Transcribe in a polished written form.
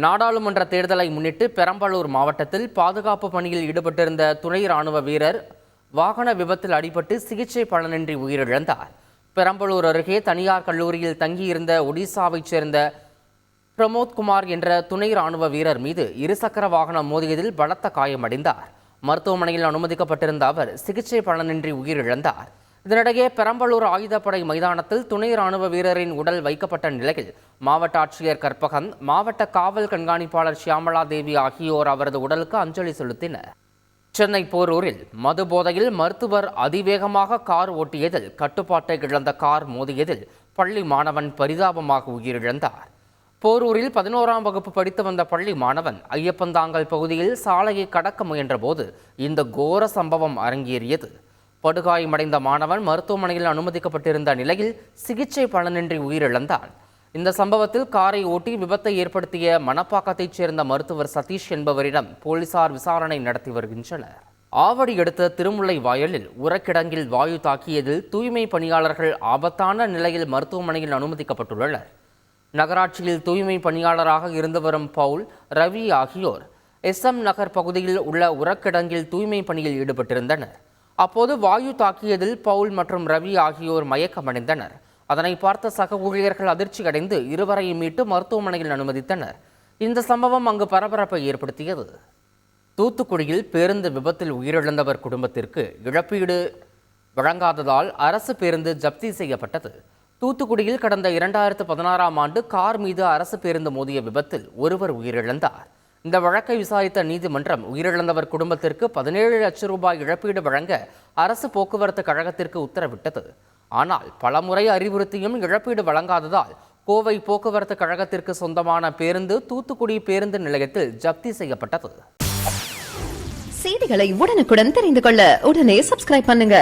நாடாளுமன்ற தேர்தலை முன்னிட்டு பெரம்பலூர் மாவட்டத்தில் பாதுகாப்பு பணியில் ஈடுபட்டிருந்த துணை ராணுவ வீரர் வாகன விபத்தில் அடிபட்டு சிகிச்சை பலனின்றி உயிரிழந்தார். பெரம்பலூர் அருகே தனியார் கல்லூரியில் தங்கியிருந்த ஒடிசாவைச் சேர்ந்த பிரமோத்குமார் என்ற துணை ராணுவ வீரர் மீது இருசக்கர வாகனம் மோதியதில் பலத்த காயமடைந்தார். மருத்துவமனையில் அனுமதிக்கப்பட்டிருந்த அவர் சிகிச்சை பலனின்றி உயிரிழந்தார். இதனிடையே பெரம்பலூர் ஆயுதப்படை மைதானத்தில் துணை ராணுவ வீரரின் உடல் வைக்கப்பட்ட நிலையில் மாவட்ட ஆட்சியர் கற்பகன், மாவட்ட காவல் கண்காணிப்பாளர் ஷியாமலா தேவி ஆகியோர் அவரது உடலுக்கு அஞ்சலி செலுத்தினர். சென்னை போரூரில் மது போதையில் மருத்துவர் அதிவேகமாக கார் ஓட்டியதில் கட்டுப்பாட்டை இழந்த கார் மோதியதில் பள்ளி மாணவன் பரிதாபமாக உயிரிழந்தார். போரூரில் 11ஆம் வகுப்பு படித்து வந்த பள்ளி மாணவன் ஐயப்பந்தாங்கல் பகுதியில் சாலையை கடக்க முயன்றபோது இந்த கோர சம்பவம் அரங்கேறியது. படுகாயமடைந்த மாணவன் மருத்துவமனையில் அனுமதிக்கப்பட்டிருந்த நிலையில் சிகிச்சை பலனின்றி உயிரிழந்தார். இந்த சம்பவத்தில் காரை ஓட்டி விபத்தை ஏற்படுத்திய மணப்பாக்கத்தைச் சேர்ந்த மருத்துவர் சதீஷ் என்பவரிடம் போலீசார் விசாரணை நடத்தி வருகின்றனர். ஆவடி அடுத்த திருமுல்லை வாயலில் உரக்கிடங்கில் வாயு தாக்கியதில் தூய்மை பணியாளர்கள் ஆபத்தான நிலையில் மருத்துவமனையில் அனுமதிக்கப்பட்டுள்ளனர். நகராட்சியில் தூய்மை பணியாளராக இருந்து வரும் பவுல், ரவி ஆகியோர் SM நகர் பகுதியில் உள்ள உரக்கிடங்கில் தூய்மை பணியில் ஈடுபட்டிருந்தனர். அப்போது வாயு தாக்கியதில் பவுல் மற்றும் ரவி ஆகியோர் மயக்கமடைந்தனர். அதனை பார்த்த சக ஊழியர்கள் அதிர்ச்சி அடைந்து இருவரையும் மீட்டு மருத்துவமனையில் அனுமதித்தனர். இந்த சம்பவம் அங்கு பரபரப்பை ஏற்படுத்தியது. தூத்துக்குடியில் பேருந்து விபத்தில் உயிரிழந்தவர் குடும்பத்திற்கு இழப்பீடு வழங்காததால் அரசு பேருந்து ஜப்தி செய்யப்பட்டது. தூத்துக்குடியில் கடந்த 2016ஆம் ஆண்டு கார் மீது அரசு பேருந்து மோதிய விபத்தில் ஒருவர் உயிரிழந்தார். இந்த வழக்கை விசாரித்த நீதிமன்றம் உயிரிழந்தவர் குடும்பத்திற்கு 17 லட்சம் ரூபாய் இழப்பீடு வழங்க அரசு போக்குவரத்து கழகத்திற்கு உத்தரவிட்டது. ஆனால் பலமுறை அறிவுறுத்தியும் இழப்பீடு வழங்காததால் கோவை போக்குவரத்து கழகத்திற்கு சொந்தமான பேருந்து தூத்துக்குடி பேருந்து நிலையத்தில் ஜப்தி செய்யப்பட்டது. செய்திகளை உடனுக்குடன் தெரிந்து கொள்ள உடனே சப்ஸ்கிரைப் பண்ணுங்க.